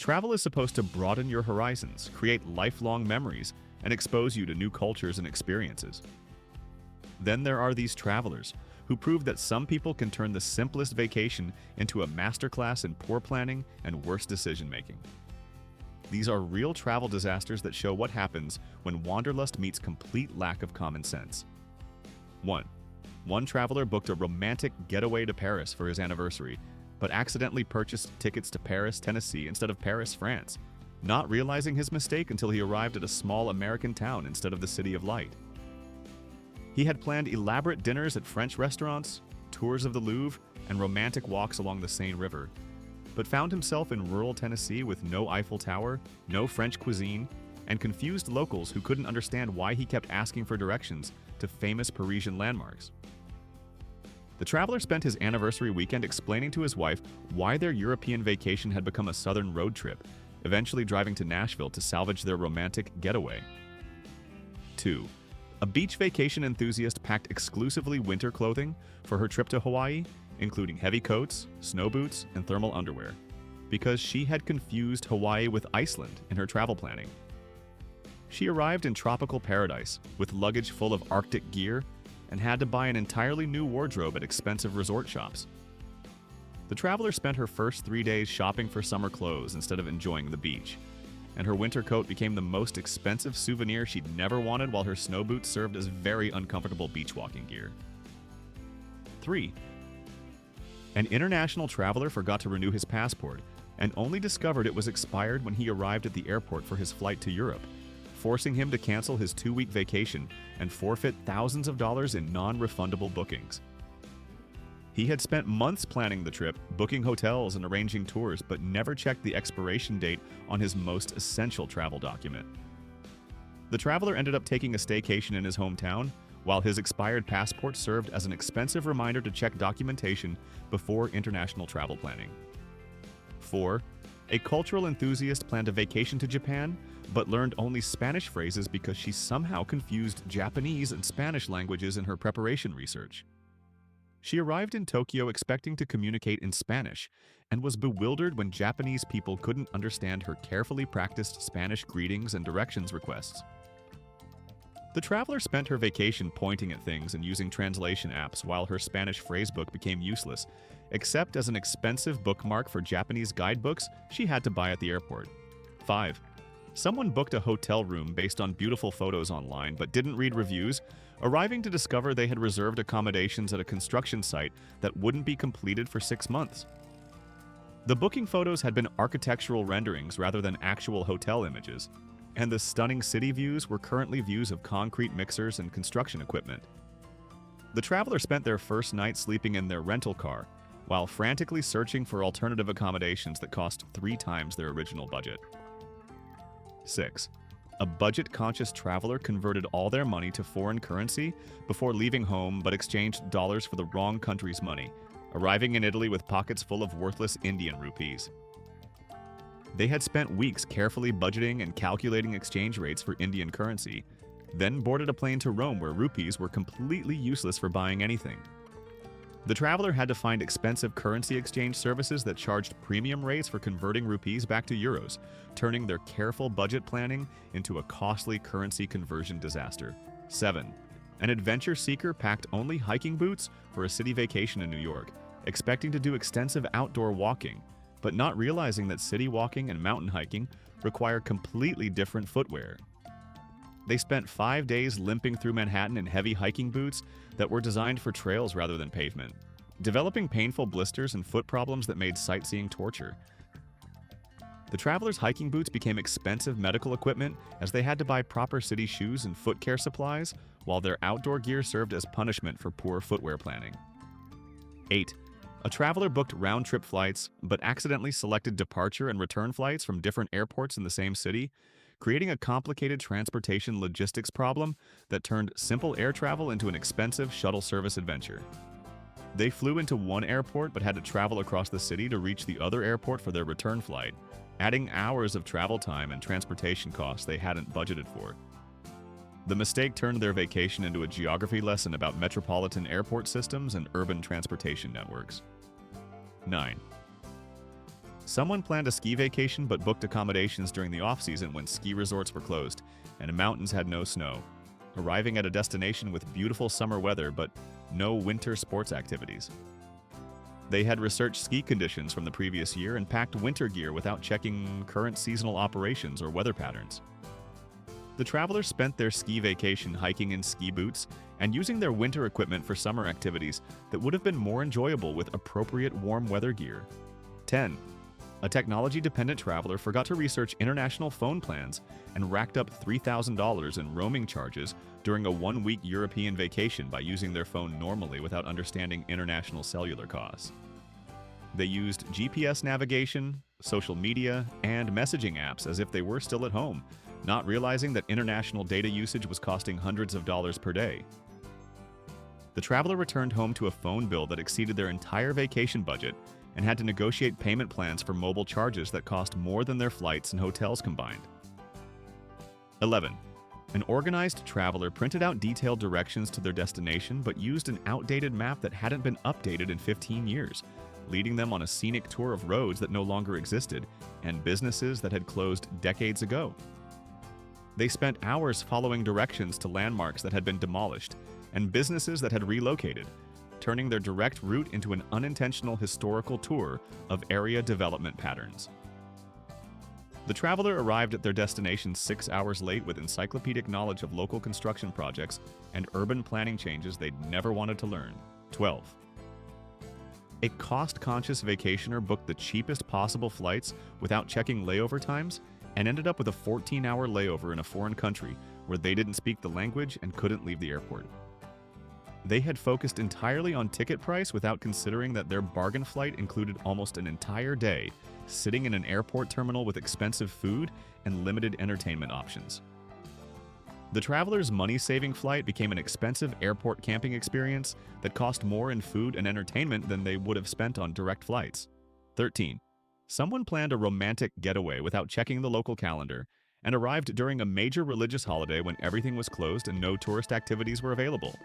Travel is supposed to broaden your horizons, create lifelong memories, and expose you to new cultures and experiences. Then there are these travelers who prove that some people can turn the simplest vacation into a masterclass in poor planning and worse decision-making. These are real travel disasters that show what happens when wanderlust meets complete lack of common sense. 1. One traveler booked a romantic getaway to Paris for his anniversary, but accidentally purchased tickets to Paris, Tennessee instead of Paris, France, not realizing his mistake until he arrived at a small American town instead of the City of Light. He had planned elaborate dinners at French restaurants, tours of the Louvre, and romantic walks along the Seine River, but found himself in rural Tennessee with no Eiffel Tower, no French cuisine, and confused locals who couldn't understand why he kept asking for directions to famous Parisian landmarks. The traveler spent his anniversary weekend explaining to his wife why their European vacation had become a southern road trip, eventually driving to Nashville to salvage their romantic getaway. 2. A beach vacation enthusiast packed exclusively winter clothing for her trip to Hawaii, including heavy coats, snow boots, and thermal underwear, because she had confused Hawaii with Iceland in her travel planning. She arrived in tropical paradise with luggage full of Arctic gear and had to buy an entirely new wardrobe at expensive resort shops. The traveler spent her first 3 days shopping for summer clothes instead of enjoying the beach, and her winter coat became the most expensive souvenir she'd never wanted, while her snow boots served as very uncomfortable beach walking gear. 3. An international traveler forgot to renew his passport and only discovered it was expired when he arrived at the airport for his flight to Europe, forcing him to cancel his 2-week vacation and forfeit thousands of dollars in non-refundable bookings. He had spent months planning the trip, booking hotels and arranging tours, but never checked the expiration date on his most essential travel document. The traveler ended up taking a staycation in his hometown, while his expired passport served as an expensive reminder to check documentation before international travel planning. 4. A cultural enthusiast planned a vacation to Japan, but learned only Spanish phrases because she somehow confused Japanese and Spanish languages in her preparation research. She arrived in Tokyo expecting to communicate in Spanish and was bewildered when Japanese people couldn't understand her carefully practiced Spanish greetings and directions requests. The traveler spent her vacation pointing at things and using translation apps, while her Spanish phrasebook became useless, except as an expensive bookmark for Japanese guidebooks she had to buy at the airport. 5. Someone booked a hotel room based on beautiful photos online but didn't read reviews, arriving to discover they had reserved accommodations at a construction site that wouldn't be completed for 6 months. The booking photos had been architectural renderings rather than actual hotel images, and the stunning city views were currently views of concrete mixers and construction equipment. The traveler spent their first night sleeping in their rental car, while frantically searching for alternative accommodations that cost 3 times their original budget. 6. A budget-conscious traveler converted all their money to foreign currency before leaving home but exchanged dollars for the wrong country's money, arriving in Italy with pockets full of worthless Indian rupees. They had spent weeks carefully budgeting and calculating exchange rates for Indian currency, then boarded a plane to Rome where rupees were completely useless for buying anything. The traveler had to find expensive currency exchange services that charged premium rates for converting rupees back to euros, turning their careful budget planning into a costly currency conversion disaster. 7. An adventure seeker packed only hiking boots for a city vacation in New York, expecting to do extensive outdoor walking, but not realizing that city walking and mountain hiking require completely different footwear. They spent 5 days limping through Manhattan in heavy hiking boots that were designed for trails rather than pavement, developing painful blisters and foot problems that made sightseeing torture. The travelers' hiking boots became expensive medical equipment as they had to buy proper city shoes and foot care supplies, while their outdoor gear served as punishment for poor footwear planning. 8. A traveler booked round-trip flights, but accidentally selected departure and return flights from different airports in the same city, creating a complicated transportation logistics problem that turned simple air travel into an expensive shuttle service adventure. They flew into one airport but had to travel across the city to reach the other airport for their return flight, adding hours of travel time and transportation costs they hadn't budgeted for. The mistake turned their vacation into a geography lesson about metropolitan airport systems and urban transportation networks. 9. Someone planned a ski vacation but booked accommodations during the off-season when ski resorts were closed and mountains had no snow, arriving at a destination with beautiful summer weather but no winter sports activities. They had researched ski conditions from the previous year and packed winter gear without checking current seasonal operations or weather patterns. The travelers spent their ski vacation hiking in ski boots and using their winter equipment for summer activities that would have been more enjoyable with appropriate warm weather gear. 10. A technology-dependent traveler forgot to research international phone plans and racked up $3,000 in roaming charges during a one-week European vacation by using their phone normally without understanding international cellular costs. They used GPS navigation, social media, and messaging apps as if they were still at home, not realizing that international data usage was costing hundreds of dollars per day. The traveler returned home to a phone bill that exceeded their entire vacation budget and had to negotiate payment plans for mobile charges that cost more than their flights and hotels combined. 11. An organized traveler printed out detailed directions to their destination but used an outdated map that hadn't been updated in 15 years, leading them on a scenic tour of roads that no longer existed and businesses that had closed decades ago. They spent hours following directions to landmarks that had been demolished and businesses that had relocated, turning their direct route into an unintentional historical tour of area development patterns. The traveler arrived at their destination 6 hours late with encyclopedic knowledge of local construction projects and urban planning changes they'd never wanted to learn. 12. A cost-conscious vacationer booked the cheapest possible flights without checking layover times and ended up with a 14-hour layover in a foreign country where they didn't speak the language and couldn't leave the airport. They had focused entirely on ticket price without considering that their bargain flight included almost an entire day sitting in an airport terminal with expensive food and limited entertainment options. The traveler's money-saving flight became an expensive airport camping experience that cost more in food and entertainment than they would have spent on direct flights. 13. Someone planned a romantic getaway without checking the local calendar and arrived during a major religious holiday when everything was closed and no tourist activities were available.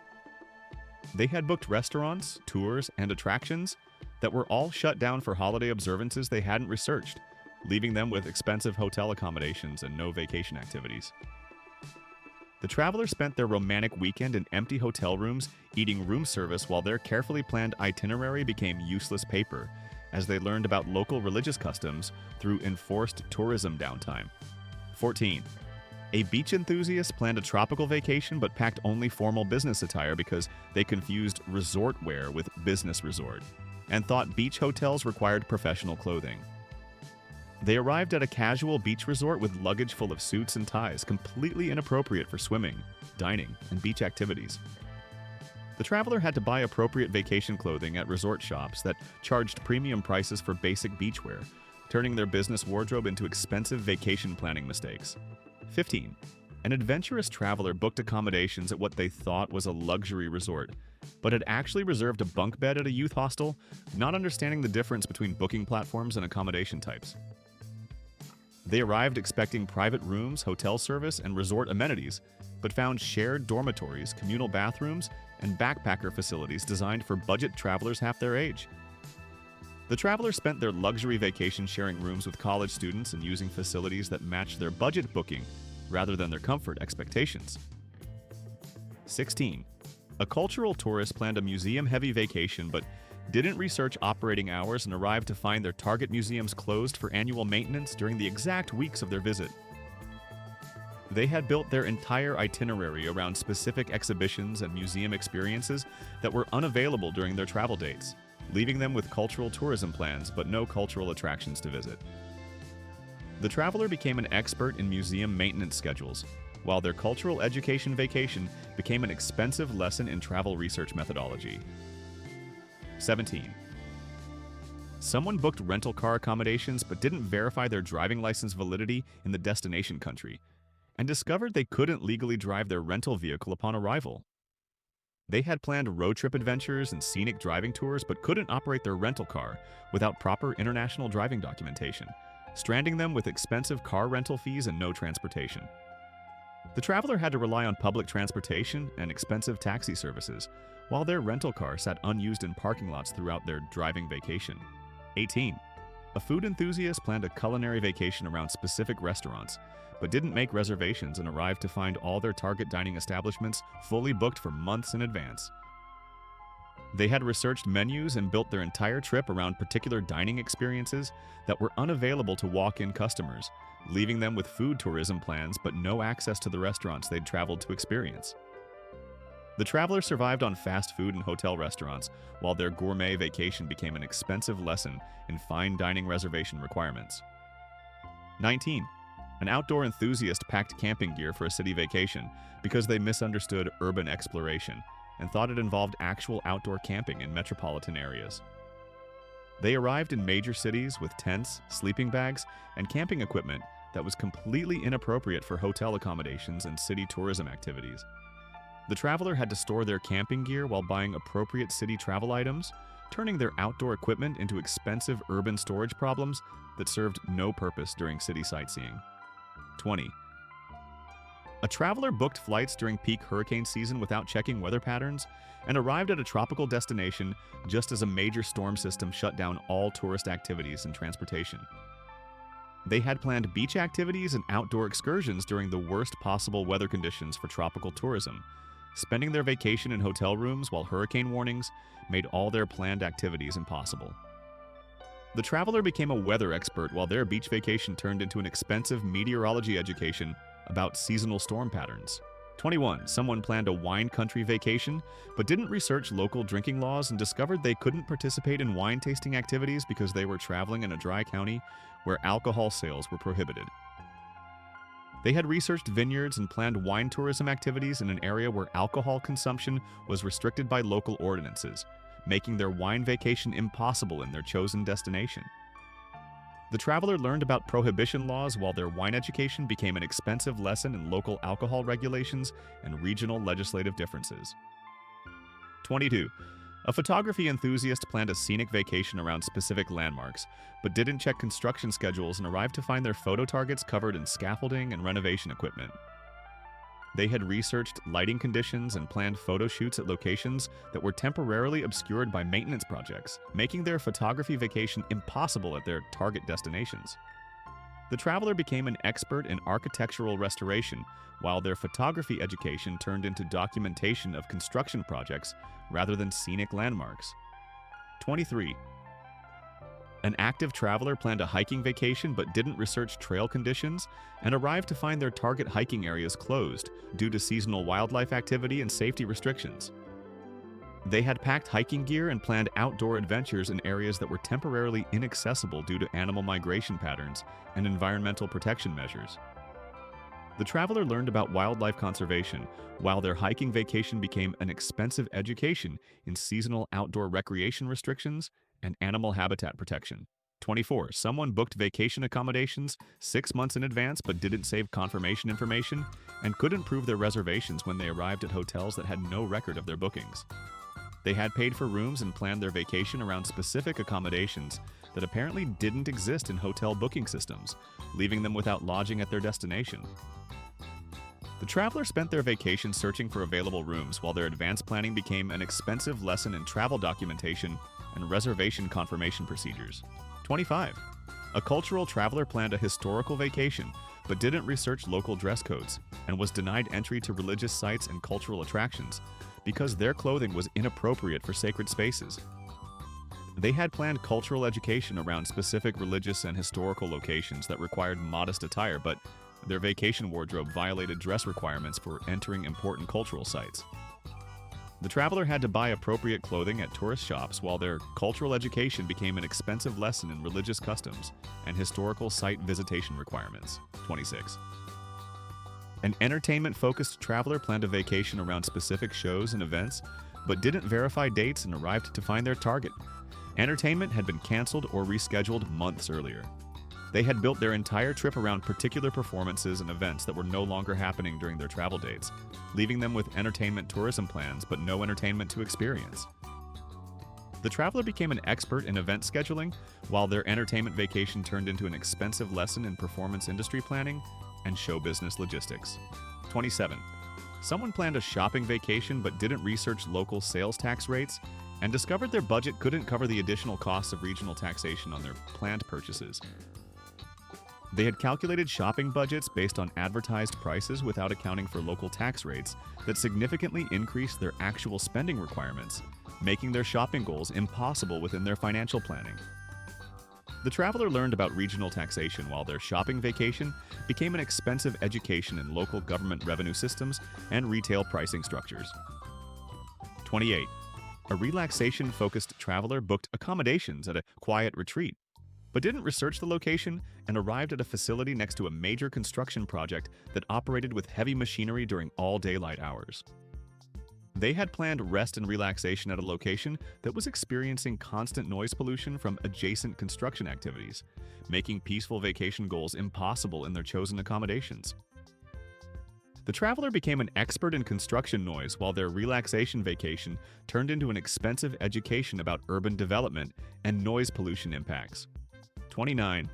They had booked restaurants, tours, and attractions that were all shut down for holiday observances they hadn't researched, leaving them with expensive hotel accommodations and no vacation activities. The traveler spent their romantic weekend in empty hotel rooms eating room service while their carefully planned itinerary became useless paper as they learned about local religious customs through enforced tourism downtime. 14. A beach enthusiast planned a tropical vacation but packed only formal business attire because they confused resort wear with business resort and thought beach hotels required professional clothing. They arrived at a casual beach resort with luggage full of suits and ties, completely inappropriate for swimming, dining, and beach activities. The traveler had to buy appropriate vacation clothing at resort shops that charged premium prices for basic beachwear, turning their business wardrobe into expensive vacation planning mistakes. 15. An adventurous traveler booked accommodations at what they thought was a luxury resort, but had actually reserved a bunk bed at a youth hostel, not understanding the difference between booking platforms and accommodation types. They arrived expecting private rooms, hotel service, and resort amenities, but found shared dormitories, communal bathrooms, and backpacker facilities designed for budget travelers half their age. The travelers spent their luxury vacation sharing rooms with college students and using facilities that matched their budget booking rather than their comfort expectations. 16. A cultural tourist planned a museum-heavy vacation but didn't research operating hours and arrived to find their target museums closed for annual maintenance during the exact weeks of their visit. They had built their entire itinerary around specific exhibitions and museum experiences that were unavailable during their travel dates, leaving them with cultural tourism plans but no cultural attractions to visit. The traveler became an expert in museum maintenance schedules, while their cultural education vacation became an expensive lesson in travel research methodology. 17. Someone booked rental car accommodations but didn't verify their driving license validity in the destination country, and discovered they couldn't legally drive their rental vehicle upon arrival. They had planned road trip adventures and scenic driving tours but couldn't operate their rental car without proper international driving documentation, stranding them with expensive car rental fees and no transportation. The traveler had to rely on public transportation and expensive taxi services, while their rental car sat unused in parking lots throughout their driving vacation. 18. A food enthusiast planned a culinary vacation around specific restaurants, but didn't make reservations and arrived to find all their target dining establishments fully booked for months in advance. They had researched menus and built their entire trip around particular dining experiences that were unavailable to walk-in customers, leaving them with food tourism plans but no access to the restaurants they'd traveled to experience. The traveler survived on fast food and hotel restaurants, while their gourmet vacation became an expensive lesson in fine dining reservation requirements. 19. An outdoor enthusiast packed camping gear for a city vacation because they misunderstood urban exploration and thought it involved actual outdoor camping in metropolitan areas. They arrived in major cities with tents, sleeping bags, and camping equipment that was completely inappropriate for hotel accommodations and city tourism activities. The traveler had to store their camping gear while buying appropriate city travel items, turning their outdoor equipment into expensive urban storage problems that served no purpose during city sightseeing. 20. A traveler booked flights during peak hurricane season without checking weather patterns and arrived at a tropical destination just as a major storm system shut down all tourist activities and transportation. They had planned beach activities and outdoor excursions during the worst possible weather conditions for tropical tourism, spending their vacation in hotel rooms while hurricane warnings made all their planned activities impossible. The traveler became a weather expert while their beach vacation turned into an expensive meteorology education about seasonal storm patterns. 21. Someone planned a wine country vacation, but didn't research local drinking laws and discovered they couldn't participate in wine tasting activities because they were traveling in a dry county where alcohol sales were prohibited. They had researched vineyards and planned wine tourism activities in an area where alcohol consumption was restricted by local ordinances, making their wine vacation impossible in their chosen destination. The traveler learned about prohibition laws while their wine education became an expensive lesson in local alcohol regulations and regional legislative differences. 22. A photography enthusiast planned a scenic vacation around specific landmarks, but didn't check construction schedules and arrived to find their photo targets covered in scaffolding and renovation equipment. They had researched lighting conditions and planned photo shoots at locations that were temporarily obscured by maintenance projects, making their photography vacation impossible at their target destinations. The traveler became an expert in architectural restoration, while their photography education turned into documentation of construction projects rather than scenic landmarks. 23. An active traveler planned a hiking vacation but didn't research trail conditions and arrived to find their target hiking areas closed due to seasonal wildlife activity and safety restrictions. They had packed hiking gear and planned outdoor adventures in areas that were temporarily inaccessible due to animal migration patterns and environmental protection measures. The traveler learned about wildlife conservation, while their hiking vacation became an expensive education in seasonal outdoor recreation restrictions and animal habitat protection. 24. Someone booked vacation accommodations 6 months in advance but didn't save confirmation information and couldn't prove their reservations when they arrived at hotels that had no record of their bookings. They had paid for rooms and planned their vacation around specific accommodations that apparently didn't exist in hotel booking systems, leaving them without lodging at their destination. The traveler spent their vacation searching for available rooms while their advanced planning became an expensive lesson in travel documentation and reservation confirmation procedures. 25. A cultural traveler planned a historical vacation but didn't research local dress codes and was denied entry to religious sites and cultural attractions because their clothing was inappropriate for sacred spaces. They had planned cultural education around specific religious and historical locations that required modest attire, but their vacation wardrobe violated dress requirements for entering important cultural sites. The traveler had to buy appropriate clothing at tourist shops while their cultural education became an expensive lesson in religious customs and historical site visitation requirements. 26. An entertainment-focused traveler planned a vacation around specific shows and events, but didn't verify dates and arrived to find their target. Entertainment had been canceled or rescheduled months earlier. They had built their entire trip around particular performances and events that were no longer happening during their travel dates, leaving them with entertainment tourism plans but no entertainment to experience. The traveler became an expert in event scheduling, while their entertainment vacation turned into an expensive lesson in performance industry planning and show business logistics. 27. Someone planned a shopping vacation but didn't research local sales tax rates and discovered their budget couldn't cover the additional costs of regional taxation on their planned purchases. They had calculated shopping budgets based on advertised prices without accounting for local tax rates that significantly increased their actual spending requirements, making their shopping goals impossible within their financial planning. The traveler learned about regional taxation while their shopping vacation became an expensive education in local government revenue systems and retail pricing structures. 28. A relaxation-focused traveler booked accommodations at a quiet retreat, but didn't research the location and arrived at a facility next to a major construction project that operated with heavy machinery during all daylight hours. They had planned rest and relaxation at a location that was experiencing constant noise pollution from adjacent construction activities, making peaceful vacation goals impossible in their chosen accommodations. The traveler became an expert in construction noise while their relaxation vacation turned into an expensive education about urban development and noise pollution impacts. 29.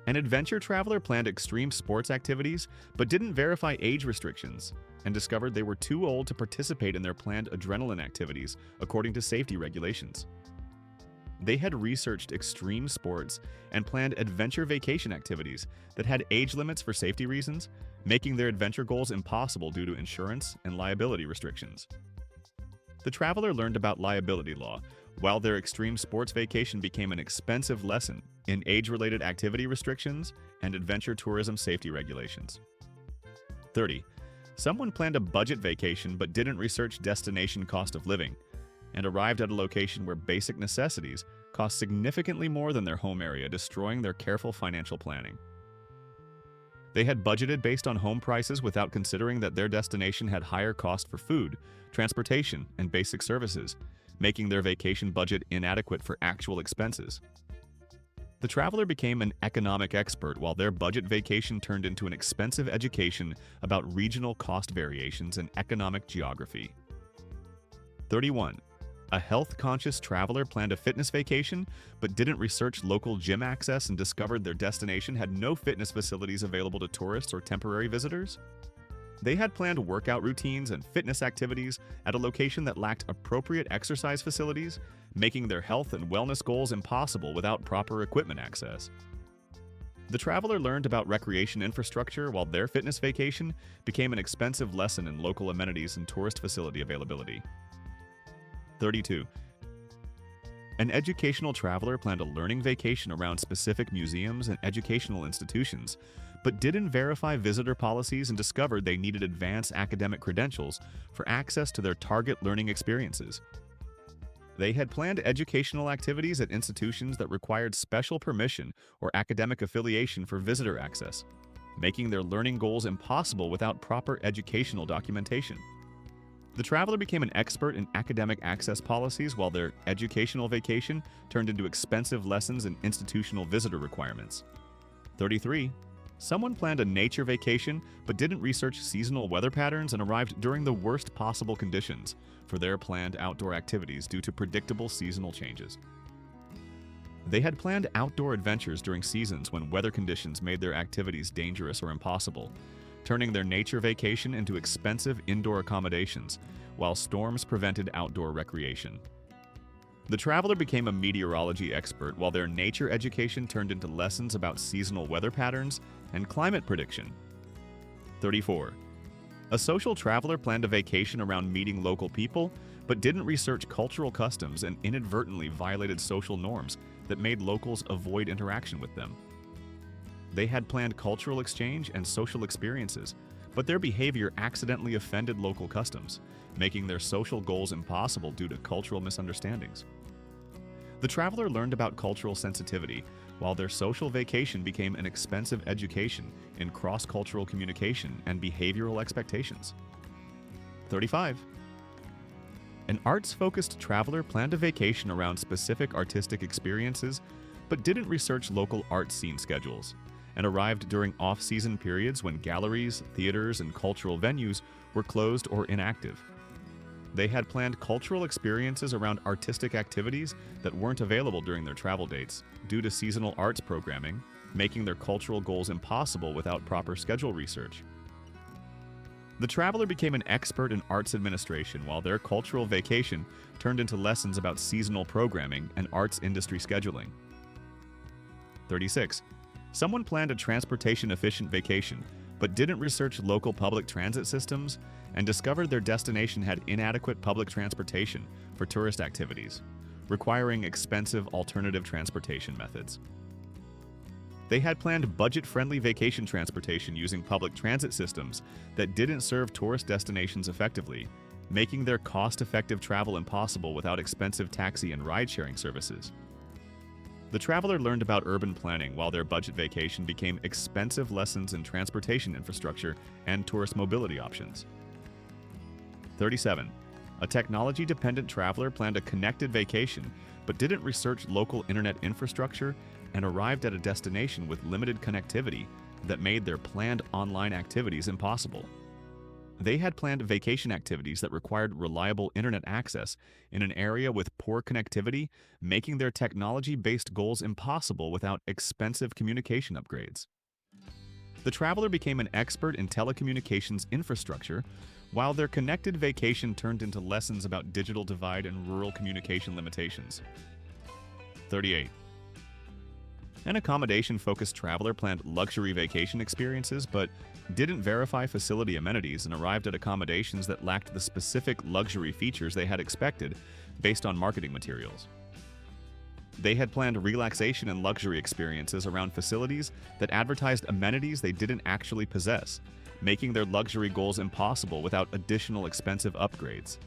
An adventure traveler planned extreme sports activities but didn't verify age restrictions and discovered they were too old to participate in their planned adrenaline activities according to safety regulations. They had researched extreme sports and planned adventure vacation activities that had age limits for safety reasons, making their adventure goals impossible due to insurance and liability restrictions. The traveler learned about liability law, while their extreme sports vacation became an expensive lesson in age-related activity restrictions and adventure tourism safety regulations. 30. Someone planned a budget vacation but didn't research destination cost of living and arrived at a location where basic necessities cost significantly more than their home area, destroying their careful financial planning. They had budgeted based on home prices without considering that their destination had higher cost for food, transportation, and basic services, making their vacation budget inadequate for actual expenses. The traveler became an economic expert while their budget vacation turned into an expensive education about regional cost variations and economic geography. 31. A health-conscious traveler planned a fitness vacation but didn't research local gym access and discovered their destination had no fitness facilities available to tourists or temporary visitors. They had planned workout routines and fitness activities at a location that lacked appropriate exercise facilities, making their health and wellness goals impossible without proper equipment access. The traveler learned about recreation infrastructure while their fitness vacation became an expensive lesson in local amenities and tourist facility availability. 32. An educational traveler planned a learning vacation around specific museums and educational institutions, but didn't verify visitor policies and discovered they needed advanced academic credentials for access to their target learning experiences. They had planned educational activities at institutions that required special permission or academic affiliation for visitor access, making their learning goals impossible without proper educational documentation. The traveler became an expert in academic access policies while their educational vacation turned into expensive lessons in institutional visitor requirements. 33. Someone planned a nature vacation but didn't research seasonal weather patterns and arrived during the worst possible conditions for their planned outdoor activities due to predictable seasonal changes. They had planned outdoor adventures during seasons when weather conditions made their activities dangerous or impossible, turning their nature vacation into expensive indoor accommodations, while storms prevented outdoor recreation. The traveler became a meteorology expert while their nature education turned into lessons about seasonal weather patterns and climate prediction. 34. A social traveler planned a vacation around meeting local people, but didn't research cultural customs and inadvertently violated social norms that made locals avoid interaction with them. They had planned cultural exchange and social experiences, but their behavior accidentally offended local customs, making their social goals impossible due to cultural misunderstandings. The traveler learned about cultural sensitivity, while their social vacation became an expensive education in cross-cultural communication and behavioral expectations. 35. An arts-focused traveler planned a vacation around specific artistic experiences, but didn't research local art scene schedules, and arrived during off-season periods when galleries, theaters, and cultural venues were closed or inactive. They had planned cultural experiences around artistic activities that weren't available during their travel dates due to seasonal arts programming, making their cultural goals impossible without proper schedule research. The traveler became an expert in arts administration, while their cultural vacation turned into lessons about seasonal programming and arts industry scheduling. 36. Someone planned a transportation-efficient vacation, but didn't research local public transit systems and discovered their destination had inadequate public transportation for tourist activities, requiring expensive alternative transportation methods. They had planned budget-friendly vacation transportation using public transit systems that didn't serve tourist destinations effectively, making their cost-effective travel impossible without expensive taxi and ride-sharing services. The traveler learned about urban planning while their budget vacation became expensive lessons in transportation infrastructure and tourist mobility options. 37. A technology-dependent traveler planned a connected vacation but didn't research local internet infrastructure and arrived at a destination with limited connectivity that made their planned online activities impossible. They had planned vacation activities that required reliable internet access in an area with poor connectivity, making their technology-based goals impossible without expensive communication upgrades. The traveler became an expert in telecommunications infrastructure, while their connected vacation turned into lessons about digital divide and rural communication limitations. 38. An accommodation-focused traveler planned luxury vacation experiences but didn't verify facility amenities and arrived at accommodations that lacked the specific luxury features they had expected based on marketing materials. They had planned relaxation and luxury experiences around facilities that advertised amenities they didn't actually possess, making their luxury goals impossible without additional expensive upgrades.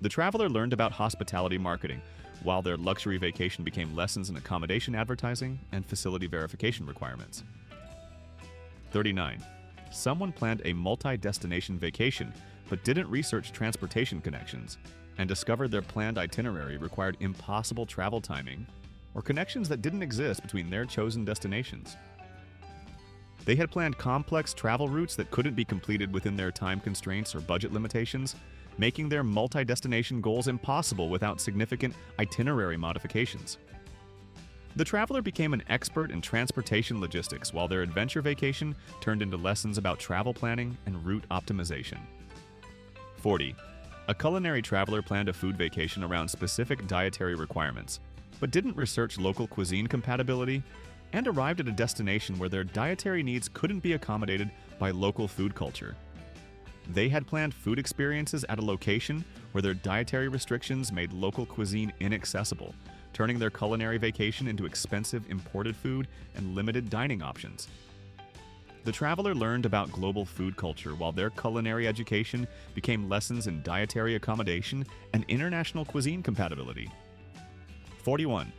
The traveler learned about hospitality marketing, while their luxury vacation became lessons in accommodation advertising and facility verification requirements. 39. Someone planned a multi-destination vacation but didn't research transportation connections and discovered their planned itinerary required impossible travel timing or connections that didn't exist between their chosen destinations. They had planned complex travel routes that couldn't be completed within their time constraints or budget limitations, making their multi-destination goals impossible without significant itinerary modifications. The traveler became an expert in transportation logistics, while their adventure vacation turned into lessons about travel planning and route optimization. 40. A culinary traveler planned a food vacation around specific dietary requirements, but didn't research local cuisine compatibility and arrived at a destination where their dietary needs couldn't be accommodated by local food culture. They had planned food experiences at a location where their dietary restrictions made local cuisine inaccessible, turning their culinary vacation into expensive imported food and limited dining options. The traveler learned about global food culture while their culinary education became lessons in dietary accommodation and international cuisine compatibility. 41.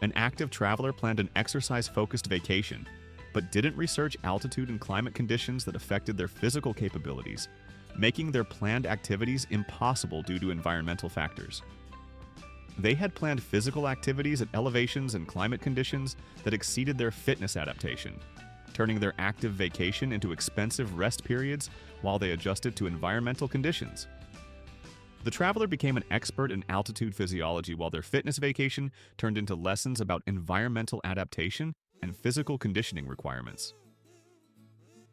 An active traveler planned an exercise-focused vacation, but didn't research altitude and climate conditions that affected their physical capabilities, making their planned activities impossible due to environmental factors. They had planned physical activities at elevations and climate conditions that exceeded their fitness adaptation, turning their active vacation into expensive rest periods while they adjusted to environmental conditions. The traveler became an expert in altitude physiology while their fitness vacation turned into lessons about environmental adaptation and physical conditioning requirements.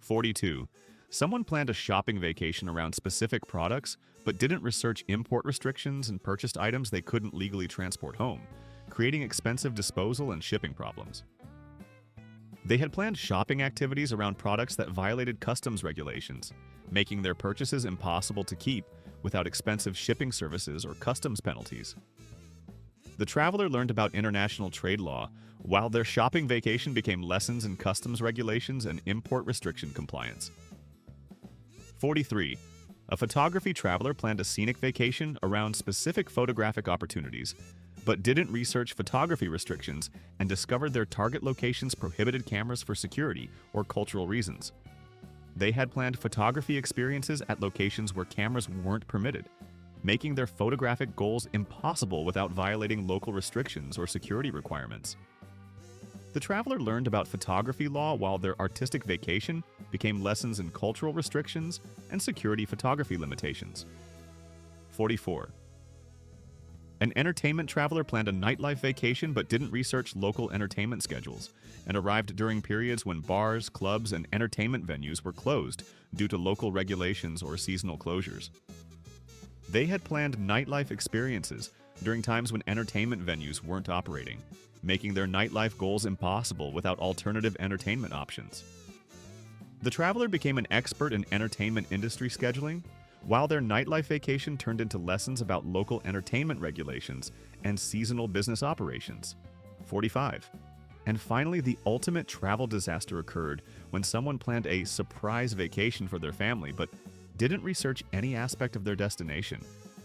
42. Someone planned a shopping vacation around specific products, but didn't research import restrictions and purchased items they couldn't legally transport home, creating expensive disposal and shipping problems. They had planned shopping activities around products that violated customs regulations, making their purchases impossible to keep without expensive shipping services or customs penalties. The traveler learned about international trade law, while their shopping vacation became lessons in customs regulations and import restriction compliance. 43. A photography traveler planned a scenic vacation around specific photographic opportunities, but didn't research photography restrictions and discovered their target locations prohibited cameras for security or cultural reasons. They had planned photography experiences at locations where cameras weren't permitted, making their photographic goals impossible without violating local restrictions or security requirements. The traveler learned about photography law while their artistic vacation became lessons in cultural restrictions and security photography limitations. 44. An entertainment traveler planned a nightlife vacation but didn't research local entertainment schedules and arrived during periods when bars, clubs, and entertainment venues were closed due to local regulations or seasonal closures. They had planned nightlife experiences during times when entertainment venues weren't operating, making their nightlife goals impossible without alternative entertainment options. The traveler became an expert in entertainment industry scheduling, while their nightlife vacation turned into lessons about local entertainment regulations and seasonal business operations. 45. And finally, the ultimate travel disaster occurred when someone planned a surprise vacation for their family but didn't research any aspect of their destination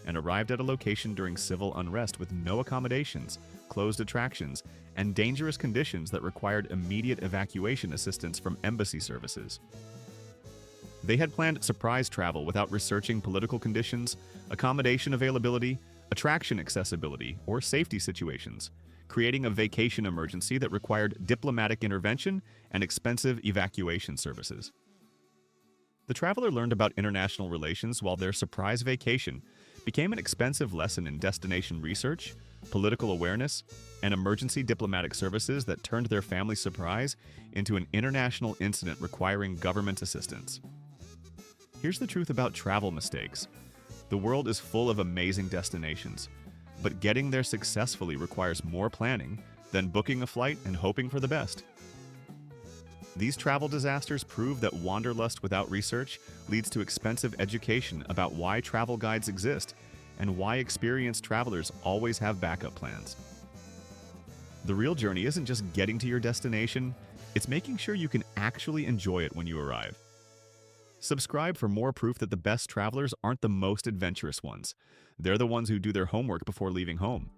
and arrived at a location during civil unrest with no accommodations, closed attractions, and dangerous conditions that required immediate evacuation assistance from embassy services. They had planned surprise travel without researching political conditions, accommodation availability, attraction accessibility, or safety situations, creating a vacation emergency that required diplomatic intervention and expensive evacuation services. The traveler learned about international relations while their surprise vacation became an expensive lesson in destination research, political awareness, and emergency diplomatic services that turned their family's surprise into an international incident requiring government assistance. Here's the truth about travel mistakes. The world is full of amazing destinations, but getting there successfully requires more planning than booking a flight and hoping for the best. These travel disasters prove that wanderlust without research leads to expensive education about why travel guides exist and why experienced travelers always have backup plans. The real journey isn't just getting to your destination, it's making sure you can actually enjoy it when you arrive. Subscribe for more proof that the best travelers aren't the most adventurous ones. They're the ones who do their homework before leaving home.